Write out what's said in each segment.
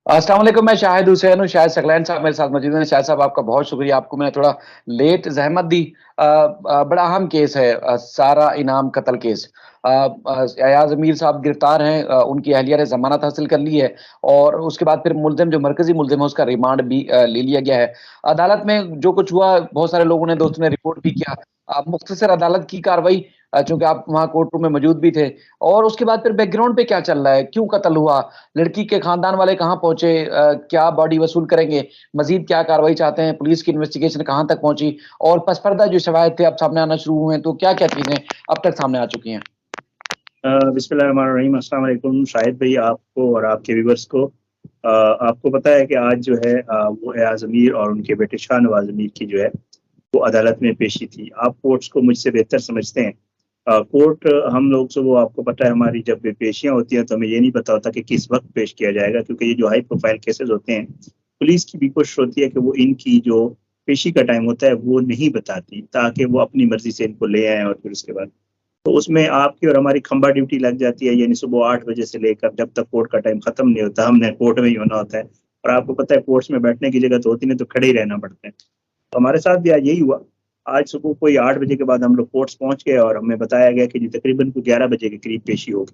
अस्सलाम वालेकुम। मैं शाहिद हुसैन हूँ। शाहिद सकलैन साहब मेरे साथ मौजूद हैं। शाहिद साहब, आपका बहुत शुक्रिया, आपको मैंने थोड़ा लेट ज़हमत दी। बड़ा अहम केस है, सारा इनाम कत्ल केस। अयाज़ अमीर साहब गिरफ्तार हैं, उनकी अहलिया ने ज़मानत हासिल कर ली है और उसके बाद फिर मुल्ज़िम जो मरकज़ी मुल्ज़िम है उसका रिमांड भी ले लिया गया है। अदालत में जो कुछ हुआ, बहुत सारे लोगों ने, दोस्तों ने रिपोर्ट भी किया। मुख्तसर अदालत की कार्रवाई, चूँकि आप वहाँ कोर्ट रूम में मौजूद भी थे, और उसके बाद फिर बैकग्राउंड पे क्या चल रहा है? क्यों कत्ल हुआ? लड़की के खानदान वाले कहाँ पहुँचे? क्या बॉडी वसूल करेंगे? मज़ीद क्या कार्रवाई चाहते हैं? पुलिस की इन्वेस्टिगेशन कहाँ तक पहुँची? और पसपर्दा जो शवाहिद थे अब सामने आना शुरू हुए हैं, तो क्या-क्या चीज़ें अब तक सामने आ चुकी हैं? बिस्मिल्लाहिर्रहमानिर्रहीम। अस्सलाम वालेकुम शाहिद भाई, आपको और आपके व्यूवर्स को। आपको पता है कि आज जो है वो एयाज अमीर और उनके बेटे शाहनवाज अमीर की जो है वो अदालत में पेशी थी। आप कोर्ट्स को मुझसे बेहतर समझते हैं। कोर्ट हम लोग से, वो आपको पता है, हमारी जब पेशियाँ होती हैं तो हमें ये नहीं पता होता कि किस वक्त पेश किया जाएगा, क्योंकि ये जो हाई प्रोफाइल केसेस होते हैं, पुलिस की भी कोशिश होती है कि वो इनकी जो पेशी का टाइम होता है वो नहीं बताती, ताकि वो अपनी मर्जी से इनको ले आएँ और फिर उसके बाद तो उसमें आपकी और हमारी खंबा ड्यूटी लग जाती है। यानी सुबह 8 बजे से लेकर जब तक कोर्ट का टाइम खत्म नहीं होता, हमने कोर्ट में ही होना होता है। और आपको पता है कोर्ट्स में बैठने की जगह तो होती नहीं, तो खड़े ही रहना पड़ता है। तो हमारे साथ भी आज यही हुआ। आज सुबह कोई 8 बजे के बाद हम लोग कोर्ट्स पहुंच गए और हमें बताया गया कि जी तकरीबन को 11 बजे के करीब पेशी होगी।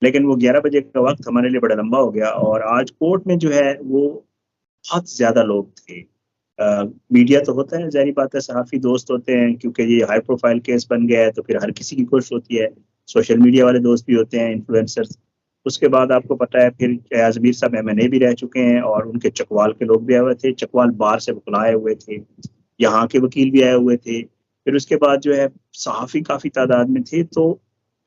लेकिन वो 11 बजे का वक्त हमारे लिए बड़ा लंबा हो गया और आज कोर्ट में जो है वो बहुत ज़्यादा लोग थे। मीडिया तो होता है, ज़ाहिर बात है, सहाफ़ी दोस्त होते हैं, क्योंकि ये हाई प्रोफ़ाइल केस बन गया है तो फिर हर किसी की कोशिश होती है। सोशल मीडिया वाले दोस्त भी होते हैं, इन्फ्लुएंसर्स। उसके बाद आपको पता है फिर आज़मीर साहब एमएनए भी रह चुके हैं और उनके चकवाल के लोग भी आए हुए थे। चकवाल बार से बुलाए हुए थे, यहाँ के वकील भी आए हुए थे। फिर उसके बाद जो है सहाफ़ी काफ़ी तादाद में थे। तो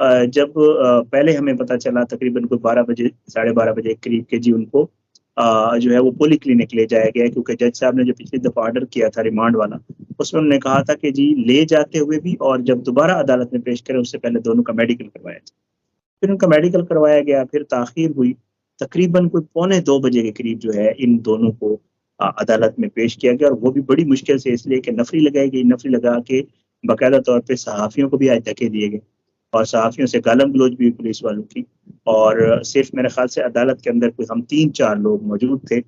जब पहले हमें पता चला तकरीबन कोई 12 बजे, साढ़े 12 बजे के करीब, के जी उनको जो है वो पोली क्लिनिक ले जाया गया है, क्योंकि जज साहब ने जो पिछली दफ़ा ऑर्डर किया था रिमांड वाला, उसमें उन्होंने कहा था कि जी ले जाते हुए भी और जब दोबारा अदालत में पेश करें उससे पहले दोनों का मेडिकल करवाया जाए। फिर उनका मेडिकल करवाया गया, फिर ताख़ीर हुई। तकरीबन कोई पौने 2 बजे के करीब जो है इन दोनों को अदालत में पेश किया गया, और वो भी बड़ी मुश्किल से, इसलिए कि नफ़री लगाई गई। नफ़री लगा के बाकायदा तौर पे सहाफ़ियों को भी आज धक्के दिए गए और सहाफ़ियों से गालम-गलौच भी हुई पुलिस वालों की। और सिर्फ़ मेरे ख़्याल से अदालत के अंदर कोई हम 3-4 लोग मौजूद थे।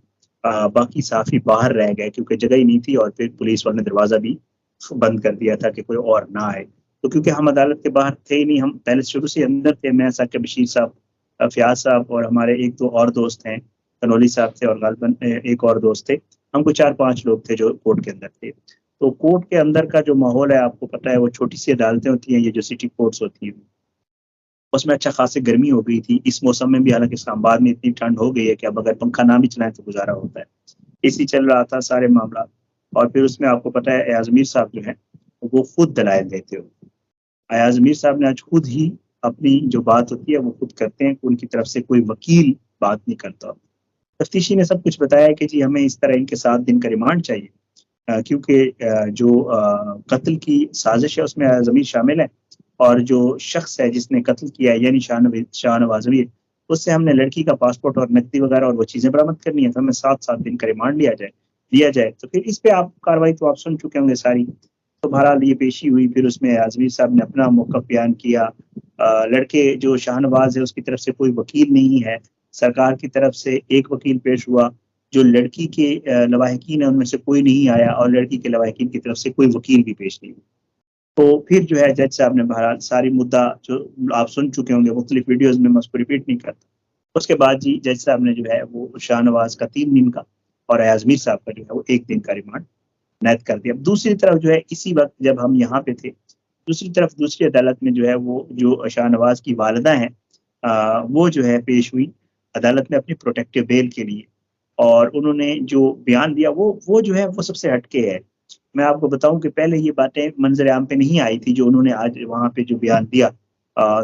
बाकी सहाफ़ी बाहर रह गए क्योंकि जगह ही नहीं थी, और फिर पुलिस वालों ने दरवाज़ा भी बंद कर दिया था कि कोई और ना आए। तो क्योंकि हम अदालत के बाहर थे ही नहीं, हम पहले शुरू से अंदर थे। मैं, साकिब बशीर साहब, फ़याज़ साहब और हमारे 1-2 और दोस्त हैं, तनोली साहब थे और ग़ालिबन एक और दोस्त थे। हम कोई 4-5 लोग थे जो कोर्ट के अंदर थे। तो कोर्ट के अंदर का जो माहौल है, आपको पता है, वो छोटी-सी अदालतें होती हैं, ये जो सिटी कोर्ट्स होती हैं, उसमें अच्छा खासी गर्मी हो गई थी। इस मौसम में भी, हालाँकि इस्लामाबाद में इतनी ठंड हो गई है कि अब अगर पंखा ना भी चलाएँ तो गुज़ारा होता है। एसी चल रहा था, सारे मामला। और फिर उसमें आपको पता है आज़मीर साहब जो हैं, वो खुद दलाइल देते हो। आज़मीर साहब ने आज खुद ही अपनी जो बात होती है वो खुद करते हैं कि उनकी तरफ से कोई वकील बात नहीं करता। तफ्तीशी ने सब कुछ बताया कि जी हमें इस तरह इनके 7 दिन का रिमांड चाहिए, क्योंकि जो कत्ल की साज़िश है उसमें ज़मीर शामिल है, और जो शख्स है जिसने कत्ल किया है यानी शाहनवाज़ अमीर, उससे हमने लड़की का पासपोर्ट और नकदी वगैरह और वो चीज़ें बरामद करनी है, तो हमें 7-7 दिन का रिमांड लिया जाए। तो फिर इस पे आप कार्रवाई तो आप सुन चुके होंगे सारी। तो बहरहाल ये पेशी हुई, फिर उसमें आज़मीर साहब ने अपना मौक़िफ़ बयान किया। लड़के जो शाहनवाज़ है उसकी तरफ से कोई वकील नहीं है, सरकार की तरफ से एक वकील पेश हुआ। जो लड़की के लवाहिकीन है उनमें से कोई नहीं आया और लड़की के लवाहिकीन की तरफ से कोई वकील भी पेश नहीं हुआ। तो फिर जो है जज साहब ने बहरहाल सारी मुद्दा जो आप सुन चुके होंगे मुख्तलिफ वीडियोज़ में, मैं उसको रिपीट नहीं करता। उसके बाद जी जज साहब ने जो है वो शाहनवाज़ का 3 दिन का और आज़मीर साहब का जो है वो 1 दिन का रिमांड नायत कर दिया। अब दूसरी तरफ जो है इसी वक़्त जब हम यहाँ पे थे, दूसरी तरफ दूसरी अदालत में जो है वो जो शाहनवाज़ की वालिदा हैं, वो जो है पेश हुई अदालत में अपनी प्रोटेक्टिव बेल के लिए। और उन्होंने जो बयान दिया वो जो है वो सबसे हट के है। मैं आपको बताऊँ कि पहले ये बातें मंज़र आम पे नहीं आई थी जो उन्होंने आज वहाँ पे जो बयान दिया।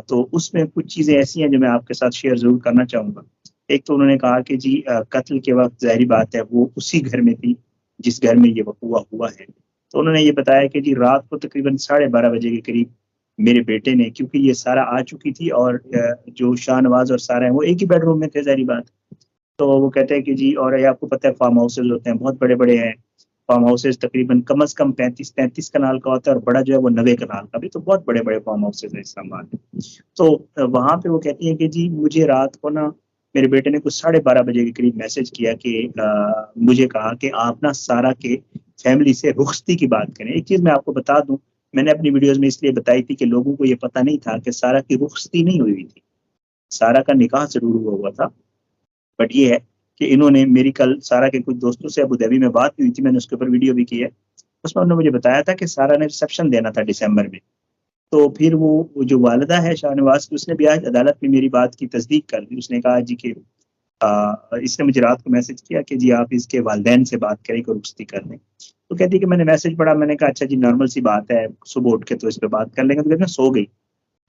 तो उसमें कुछ चीज़ें ऐसी हैं जो मैं आपके साथ शेयर ज़रूर करना चाहूँगा। एक तो उन्होंने कहा कि जी कत्ल के वक़्त ज़ाहिर बात है वो उसी घर में थी, जिस घर में ये वक़ूआ हुआ है। तो उन्होंने ये बताया कि जी रात को तकरीबन साढ़े 12 बजे के करीब मेरे बेटे ने, क्योंकि ये सारा आ चुकी थी और जो शाहनवाज़ और सारा है वो एक ही बेडरूम में थे, ज़ाहिर बात। तो वो कहते हैं कि जी, और ये आपको पता है फार्म हाउसेज़ होते हैं, बहुत बड़े-बड़े हैं। फार्म हाउसेज़ तकरीबन कम से कम 35-33 कनाल का होता है और बड़ा जो है वो 90 कनाल का भी, तो बहुत बड़े-बड़े फार्म हाउसेज़ हैं इस्लामाबाद में। तो वहाँ पे वो कहती हैं कि जी मुझे रात को ना मेरे बेटे ने कुछ 12:30 बजे के करीब मैसेज किया कि मुझे कहा कि आप ना सारा के फैमिली से रुखसती की बात करें। एक चीज़ मैं आपको बता दूँ, मैंने अपनी वीडियोज़ में इसलिए बताई थी कि लोगों को ये पता नहीं था कि सारा की रुखसती नहीं हुई थी। सारा का निकाह ज़रूर हुआ हुआ था, बट ये है कि इन्होंने मेरी कल सारा के कुछ दोस्तों से अबू धाबी में बात हुई थी, मैंने उसके ऊपर वीडियो भी की है। उसमें उन्होंने मुझे बताया था कि सारा ने रिसेप्शन देना था दिसंबर में। तो फिर वो जो वालिदा है शाहनवाज़ की, उसने भी आज अदालत में मेरी बात की तस्दीक कर दी। उसने कहा जी कि इसने मुझे रात को मैसेज किया कि जी आप इसके वालिदैन से बात करें कि रुखसती कर दें। तो कहती है कि मैंने मैसेज पढ़ा, मैंने कहा अच्छा जी नॉर्मल सी बात है, सुबह उठ के तो इस पे बात कर लेंगे। तो कहते हैं सो गई।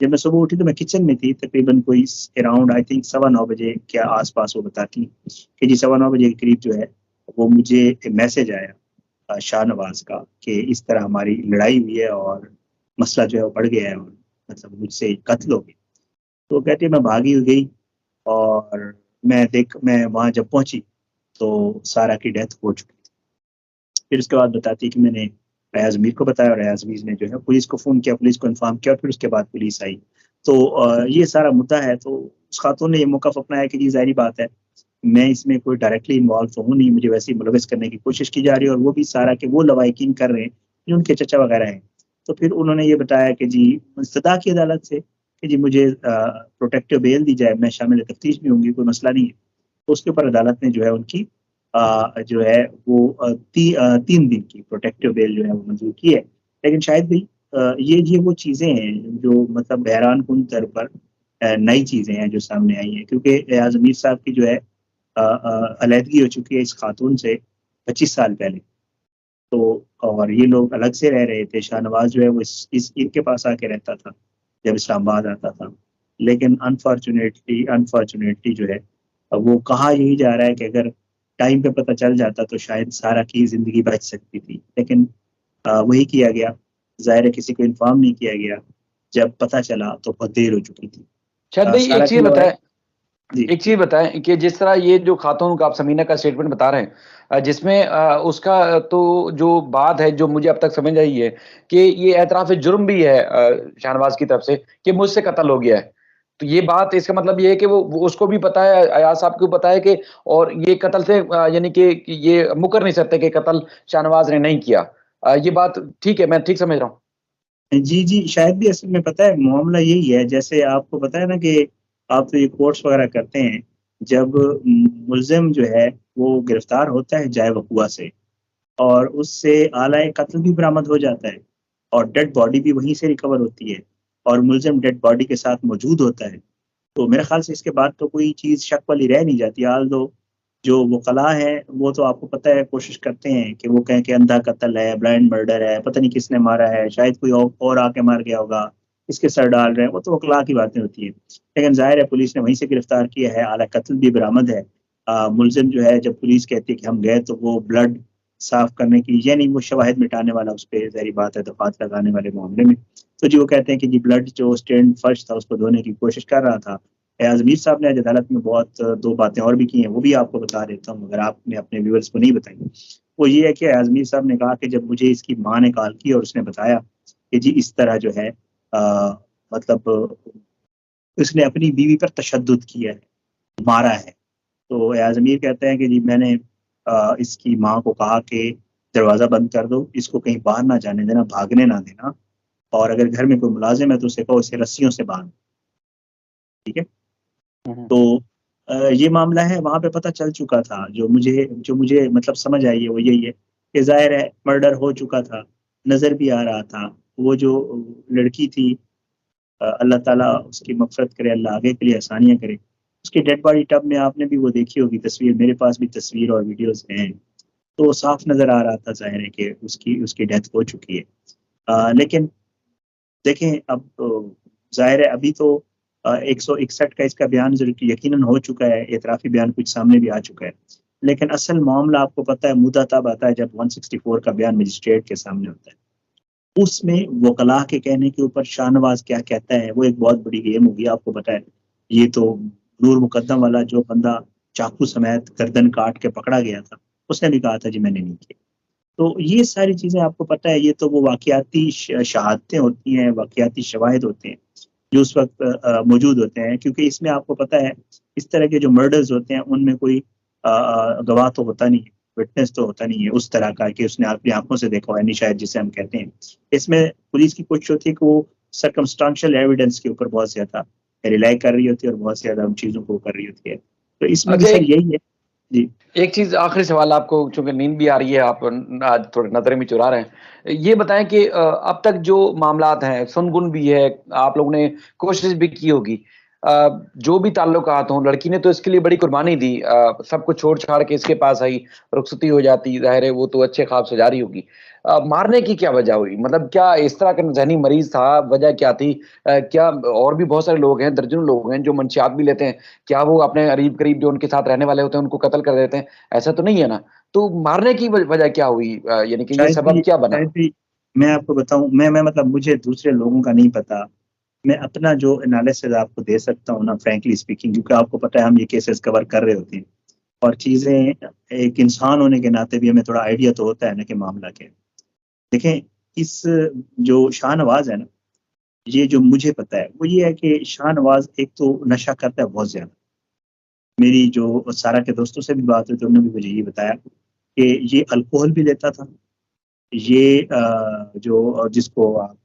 जब मैं सुबह उठी तो मैं किचन में थी, तकरीबन कोई अराउंड आई थिंक 9:15 बजे के आस-पास वो बताती कि जी 9:15 बजे के करीब जो है वो मुझे मैसेज आया शाहनवाज़ का कि इस तरह हमारी लड़ाई हुई है और मसला जो है वो बढ़ गया है और मतलब मुझसे कत्ल हो गई। तो कहती है मैं भागी हुई गई और मैं वहाँ जब पहुँची तो सारा की डेथ हो चुकी थी। फिर उसके बाद बताती है कि मैंने रियाज़ मीर को बताया और रियाज़ मीर ने जो है पुलिस को फ़ोन किया, पुलिस को इन्फॉर्म किया और फिर उसके बाद पुलिस आई। तो ये सारा मुद्दा है। तो उस खातून ने ये मौक़िफ़ अपनाया कि जी ज़ाहिर बात है, मैं इसमें कोई डायरेक्टली इन्वॉल्व तो हूँ नहीं, मुझे वैसे ही मुलविस करने की कोशिश की जा रही है और वो भी सारा के वो लवाहिकीन कर रहे हैं जो उनके चचा वग़ैरह हैं। तो फिर उन्होंने ये बताया कि जी इस्तदा की अदालत से कि जी मुझे प्रोटेक्टिव बेल दी जाए, मैं शामिल तफ्तीश भी होंगी, कोई मसला नहीं है। तो उसके ऊपर अदालत ने जो है उनकी जो है वो 3 दिन की प्रोटेक्टिव बेल जो है वो मंज़ूर की है। लेकिन शायद भी ये वो चीज़ें हैं जो मतलब हैरानकुन तौर पर नई चीज़ें हैं जो सामने आई हैं, क्योंकि रियाज़ मीर साहब की जो है अलहदगी हो चुकी है इस खातून से 25 साल पहले। तो और ये लोग अलग से रह रहे थे। शाहनवाज़ जो है वो इस इनके पास आके रहता था, जब इस्लामाबाद आता था। लेकिन अनफॉर्च्यूनेटली जो है वो कहा यही जा रहा है कि अगर टाइम पे पता चल जाता तो शायद सारा की ज़िंदगी बच सकती थी। लेकिन वही किया गया। ज़ाहिर है किसी को इन्फॉर्म नहीं किया गया। जब पता चला तो बहुत देर हो चुकी थी। शायद भाई सारा के लवाए जी। एक चीज़ बताएँ कि जिस तरह ये जो खातून का आप समीना का स्टेटमेंट बता रहे हैं जिसमें उसका तो जो बात है जो मुझे अब तक समझ आई है कि ये एतराफ़ जुर्म भी है शाहनवाज़ की तरफ से कि मुझसे कत्ल हो गया है। तो ये बात इसका मतलब ये है कि वो उसको भी पता है, अयाज़ साहब को पता है कि और ये कत्ल से यानी कि ये मुकर नहीं सकते कि कत्ल शाहनवाज़ ने नहीं किया। ये बात ठीक है, मैं ठीक समझ रहा हूँ? जी, जी, शायद भी असल में पता है मामला यही है, जैसे आपको पता है ना कि आप तो ये कोर्स वगैरह करते हैं, जब मुल्ज़िम जो है वो गिरफ्तार होता है जाए वक़ूआ से और उससे आला कत्ल भी बरामद हो जाता है और डेड बॉडी भी वहीं से रिकवर होती है और मुल्ज़िम डेड बॉडी के साथ मौजूद होता है। तो मेरे ख़्याल से इसके बाद तो कोई चीज़ शक वाली रह नहीं जाती। ऑल्दो जो वकला हैं, वो तो आपको पता है कोशिश करते हैं कि वो कहें कि अंधा कत्ल है, ब्लाइंड मर्डर है, पता नहीं किसने मारा है, शायद कोई और आके मार गया होगा, किसके सर डाल रहे हैं, वो तो वकला की बातें होती हैं। लेकिन ज़ाहिर है पुलिस ने वहीं से गिरफ्तार किया है, आला कत्ल भी बरामद है। मुल्ज़िम जो है जब पुलिस कहती है कि हम गए तो वो ब्लड साफ़ करने की यानी वो शवाहिद मिटाने वाला उस पे ज़ाहिर बात है दफ़ात लगाने वाले मामले में। तो जी वो कहते हैं कि जी ब्लड जो स्टेन्ड फर्श था उसको धोने की कोशिश कर रहा था। आज़मीर साहब ने आज अदालत में बहुत 2 बातें और भी की हैं, वो भी आपको बता देता हूँ, अगर आपने अपने व्यूअर्स को नहीं बताई। वो ये है कि आज़मीर साहब ने कहा कि जब मुझे इसकी माँ ने कॉल की और उसने बताया कि जी इस तरह जो है मतलब उसने अपनी बीवी पर तशद्दुद किया है, मारा है। तो आज़मीर कहते हैं कि जी मैंने इसकी माँ को कहा कि दरवाज़ा बंद कर दो, इसको कहीं बाहर ना जाने देना, भागने ना देना और अगर घर में कोई मुलाज़िम है तो उसे कहो इसे रस्सियों से बाँध, ठीक है? हुँ, हुँ। तो ये मामला है वहाँ पे पता चल चुका था। जो मुझे मतलब समझ आई है वो यही है कि ज़ाहिर है मर्डर हो चुका था, नज़र भी आ रहा था। वो जो लड़की थी अल्लाह ताला उसकी मग़फ़िरत करे, अल्लाह आगे के लिए आसानियाँ करे। उसकी डेड बॉडी टब में आपने भी वो देखी होगी तस्वीर, मेरे पास भी तस्वीर और वीडियोज़ हैं। तो साफ़ नज़र आ रहा था ज़ाहिर है कि उसकी उसकी डेथ हो चुकी है। लेकिन देखें अब ज़ाहिर है अभी तो 161 का इसका बयान ज़रूर यकीनन हो चुका है, एतराफ़ी बयान कुछ सामने भी आ चुका है। लेकिन असल मामला आपको पता है मुद्दा तब आता है जब 164 का बयान मजिस्ट्रेट के सामने होता है। उसमें वकला के कहने के ऊपर शाहनवाज़ क्या कहता है, वो एक बहुत बड़ी गेम होगी आपको पता है। ये तो नूर मुकद्दम वाला जो बंदा चाकू समेत गर्दन काट के पकड़ा गया था, उसने भी कहा था जी मैंने नहीं किया। तो ये सारी चीज़ें आपको पता है ये तो वो वाक़याती शहादतें होती हैं, वाक़याती शवाहिद होते हैं, जो उस वक़्त मौजूद होते हैं क्योंकि इसमें आपको पता है, इस तरह के जो मर्डर्स होते हैं उनमें कोई गवाह तो होता नहीं है, विटनेस तो होता नहीं है उस तरह का कि उसने अपनी आंखों से देखा है, नहीं शायद जिसे हम कहते हैं। इसमें पुलिस की कोशिश होती है कि वो सर्कमस्टांशियल एविडेंस के ऊपर बहुत ज्यादा रिलाई कर रही होती है और बहुत ज्यादा उन चीजों को कर रही होती है। तो इसमें भी अच्छा, सर यही है जी। एक चीज आखिरी सवाल आपको, चूंकि नींद भी आ रही है, आप आज थोड़े नजरें भी चुरा रहे हैं, ये बताएं कि अब तक जो मामलात हैं, सुनगुन भी है, आप लोगों ने कोशिश भी की होगी, जो भी ताल्लुकात हों, लड़की ने तो इसके लिए बड़ी कुर्बानी दी, सब कुछ छोड़ छाड़ के इसके पास आई, रुखसती हो जाती, जाहिर है वो तो अच्छे ख्वाब से जा रही होगी, मारने की क्या वजह हुई? मतलब क्या इस तरह का जहनी मरीज था? वजह क्या थी? क्या और भी बहुत सारे लोग हैं, दर्जनों लोग हैं जो मंशियात भी लेते हैं, क्या वो अपने करीब करीब जो उनके साथ रहने वाले होते हैं उनको कत्ल कर देते हैं? ऐसा तो नहीं है ना? तो मारने की वजह क्या हुई? यानी कि ये सबब क्या बना? शायद भी मैं आपको बताऊं, मैं मतलब मुझे दूसरे लोगों का नहीं पता। मैं अपना जो एनालिसिस आपको दे सकता हूँ ना, फ्रैंकली स्पीकिंग, क्योंकि आपको पता है हम ये केसेस कवर कर रहे होते हैं और चीजें, एक इंसान होने के नाते भी हमें थोड़ा आइडिया तो होता है ना कि मामला क्या है। देखें, इस जो शाहनवाज है ना, ये जो मुझे पता है वो ये है कि शाहनवाज एक तो नशा करता है बहुत ज्यादा। मेरी जो सारा के दोस्तों से भी बात हुई तो उन्होंने भी मुझे ये बताया कि ये अल्कोहल भी लेता था, ये जो जिसको आप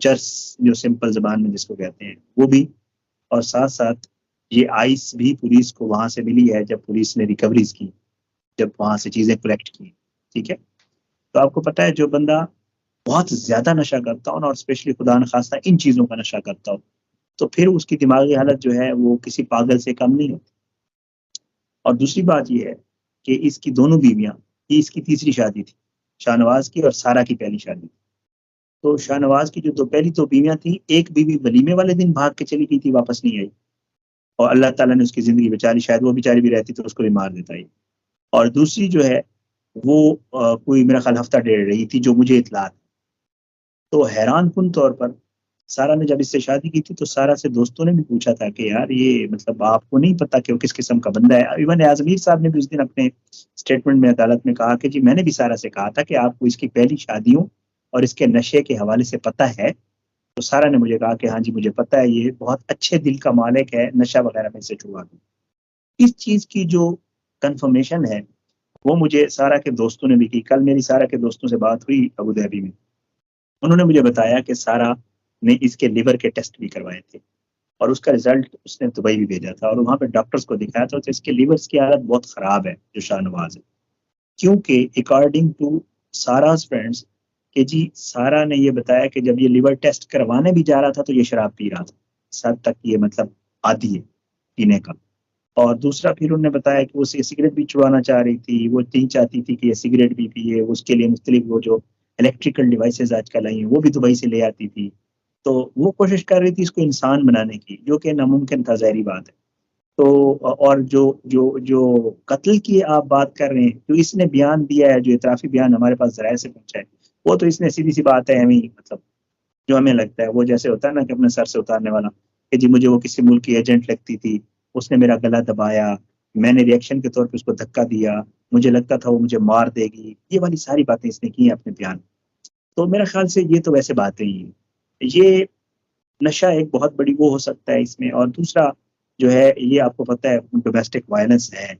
चर्स, जो सिंपल जबान में जिसको कहते हैं, वो भी, और साथ साथ ये आइस भी पुलिस को वहां से मिली है जब पुलिस ने रिकवरीज की, जब वहां से चीजें कलेक्ट की। ठीक है, तो आपको पता है जो बंदा बहुत ज्यादा नशा करता हो ना, और स्पेशली खुदा न खास्ता इन चीजों का नशा करता हो, तो फिर उसकी दिमागी हालत जो है वो किसी पागल से कम नहीं होती। और दूसरी बात ये है कि इसकी दोनों बीवियां, ये इसकी तीसरी शादी थी, शाहनवाज की और सारा की पहली शादी। तो शाहनवाज की जो पहली दो बीवियां थी, एक बीवी वलीमे वाले दिन भाग के चली गई थी, वापस नहीं आई, और अल्लाह ताला ने उसकी जिंदगी बचा ली। शायद वो बेचारी भी रहती तो उसको भी मार देता ही। और दूसरी जो है वो कोई मेरा ख्याल हफ्ता डेढ़ रही थी, जो मुझे इतला थी। तो हैरान कुन तौर पर सारा ने जब इससे शादी की थी तो सारा से दोस्तों ने भी पूछा था कि यार ये मतलब आपको नहीं पता कि वो किस किस्म का बंदा है। इवन आजमीर साहब ने भी उस दिन अपने स्टेटमेंट में अदालत में कहा कि जी मैंने भी सारा से कहा था कि आपको इसकी पहली शादियों और इसके नशे के हवाले से पता है। तो सारा ने मुझे कहा कि हाँ जी मुझे पता है, ये बहुत अच्छे दिल का मालिक है, नशा वगैरह में से छुड़ा दूं। इस चीज की जो कंफर्मेशन है वो मुझे सारा के दोस्तों ने भी की। कल मेरी सारा के दोस्तों से बात हुई अबू धाबी में, उन्होंने मुझे बताया कि सारा ने इसके लिवर के टेस्ट भी करवाए थे और उसका रिजल्ट उसने दुबई भी भेजा था और वहां पे डॉक्टर्स को दिखाया था, तो इसके लिवर्स की हालत बहुत खराब है जो शाहनवाज है। क्योंकि अकॉर्डिंग टू साराज फ्रेंड्स, कि जी सारा ने ये बताया कि जब ये लिवर टेस्ट करवाने भी जा रहा था तो ये शराब पी रहा था, इस हद तक ये मतलब आदी है पीने का। और दूसरा फिर उन्होंने बताया कि वो सिगरेट भी छुड़वाना चाह रही थी, वो नहीं चाहती थी कि ये सिगरेट भी पिए, उसके लिए मुख्तलिफ वो जो इलेक्ट्रिकल डिवाइसेज आजकल आई हैं वो भी दुबई से ले आती थी। तो वो कोशिश कर रही थी इसको इंसान बनाने की, जो कि नामुमकिन था, ज़ाहिरी बात है। तो और जो जो जो कत्ल की आप बात कर रहे हैं, जो इसने बयान दिया है, जो इतराफी बयान हमारे पास ज़राए से पहुंचा है, वो तो इसने सीधी सी बात है हमें मतलब जो हमें लगता है वो जैसे होता है ना कि अपने सर से उतारने वाला, कि जी मुझे वो किसी मुल्क की एजेंट लगती थी, उसने मेरा गला दबाया, मैंने रिएक्शन के तौर पे उसको धक्का दिया, मुझे लगता था वो मुझे मार देगी, ये वाली सारी बातें इसने की हैं अपने बयान। तो मेरे ख्याल से ये तो वैसे बातें ही हैं। ये नशा एक बहुत बड़ी वो हो सकता है इसमें। और दूसरा जो है, ये आपको पता है डोमेस्टिक वायलेंस है,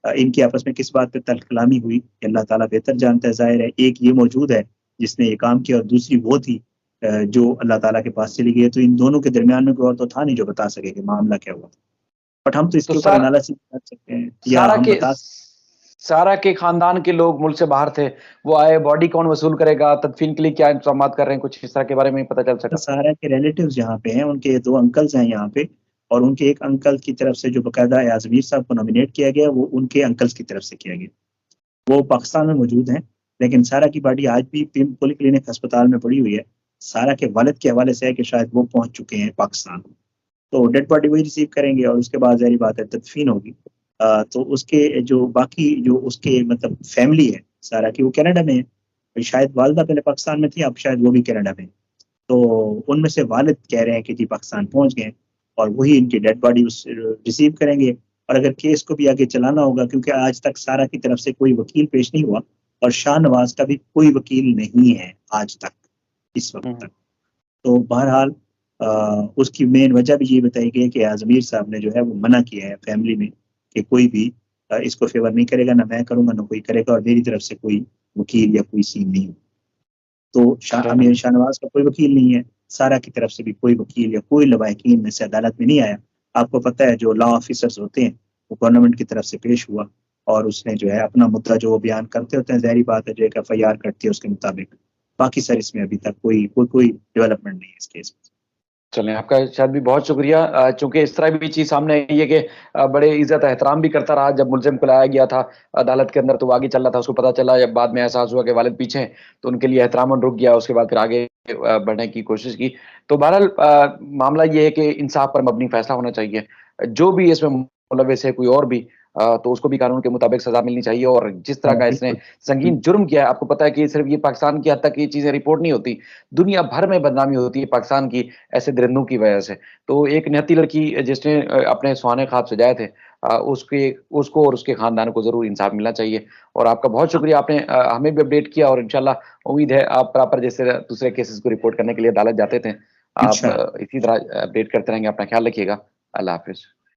इनकी आपस में किस बात पे तलकलामी हुई अल्लाह ताला बेहतर जानता है। जाहिर है एक ये मौजूद है जिसने ये काम किया और दूसरी वो थी जो अल्लाह ताला के पास चली गई। तो इन दोनों के दरमियान में कोई और तो था नहीं जो बता सके कि मामला क्या हुआ था। बट हम तो तो इसके ऊपर एनालिसिस कर सकते हैं या सारा हम के बता। सारा के खानदान के लोग मुल्क से बाहर थे, वो आए, बॉडी कौन वसूल करेगा, तदफीन के लिए क्या इंतजाम कर रहे हैं, कुछ इस तरह के बारे में पता चल सका? सारा के रिलेटिव्स यहाँ पे हैं, उनके दो अंकल्स हैं यहाँ पे, और उनके एक अंकल की तरफ से जो बकायदा आजमीर साहब को नॉमिनेट किया गया वो उनके अंकल्स की तरफ से किया गया। वो पाकिस्तान में मौजूद हैं, लेकिन सारा की बॉडी आज भी पोली क्लिनिक अस्पताल में पड़ी हुई है। सारा के वालिद के हवाले से है कि शायद वो पहुंच चुके हैं पाकिस्तान। तो डेड बॉडी वही रिसीव करेंगे और उसके बाद जाहिर बात है तदफीन होगी। तो उसके जो बाकी जो उसके मतलब फैमिली है सारा की, वो कनाडा में है। शायद वालदा पहले पाकिस्तान में थी, अब शायद वो भी कनाडा में। तो उनमें से वालिद कह रहे हैं कि जी पाकिस्तान पहुंच गए और वही इनकी डेड बॉडी रिसीव करेंगे। और अगर केस को भी आगे चलाना होगा, क्योंकि आज तक सारा की तरफ से कोई वकील पेश नहीं हुआ और शाहनवाज का भी कोई वकील नहीं है आज तक, इस वक्त तक। तो बहरहाल उसकी मेन वजह भी ये बताई गई है कि आजमीर साहब ने जो है वो मना किया है फैमिली में कि कोई भी इसको फेवर नहीं करेगा, ना मैं करूंगा ना कोई करेगा, और मेरी तरफ से कोई वकील या कोई सीन नहीं। तो अमीर शाहनवाज का कोई वकील नहीं है, सारा की तरफ से भी कोई वकील या कोई लवाहकीन में से अदालत में नहीं आया। आपको पता है जो लॉ ऑफिसर्स होते हैं वो गवर्नमेंट की तरफ से पेश हुआ और उसने जो है अपना मुद्दा जो बयान करते होते हैं, ज़ाहिर बात है जो एक FIR करती है उसके मुताबिक। बाकी सर इसमें अभी तक कोई डेवलपमेंट नहीं है इस केस में। चलें, आपका शायद भी बहुत शुक्रिया। चूँकि इस तरह भी चीज़ सामने आई है कि बड़े इज़्ज़त एहतराम भी करता रहा। जब मुल्ज़िम को लाया गया था अदालत के अंदर तो वो आगे चल रहा था, उसको पता चला जब बाद में एहसास हुआ कि वालिद पीछे हैं, तो उनके लिए एहतरामन रुक गया, उसके बाद फिर आगे बढ़ने की कोशिश की। तो बहरहाल मामला ये है कि इंसाफ पर मबनी फैसला होना चाहिए। जो भी इसमें मुलव्विस है कोई और भी तो उसको भी कानून के मुताबिक सज़ा मिलनी चाहिए और जिस तरह हाँ, का इसने बिल्कुल। संगीन जुर्म किया है, आपको पता है कि सिर्फ़ ये पाकिस्तान की हद तक ये चीज़ें रिपोर्ट नहीं होती, दुनिया भर में बदनामी होती है पाकिस्तान की ऐसे दरिंदों की वजह से। तो एक निहत्ती लड़की जिसने अपने सुहाने ख्वाब सजाए थे उसको और उसके खानदान को ज़रूर इंसाफ मिलना चाहिए और आपका बहुत हाँ, शुक्रिया आपने हमें भी अपडेट किया और इंशाल्लाह उम्मीद है आप प्रॉपर जैसे दूसरे केसेज़ को रिपोर्ट करने के लिए अदालत जाते थे। आप इंशाल्लाह। इसी तरह अपडेट करते रहेंगे। अपना ख्याल रखिएगा। अल्लाह हाफ़िज़।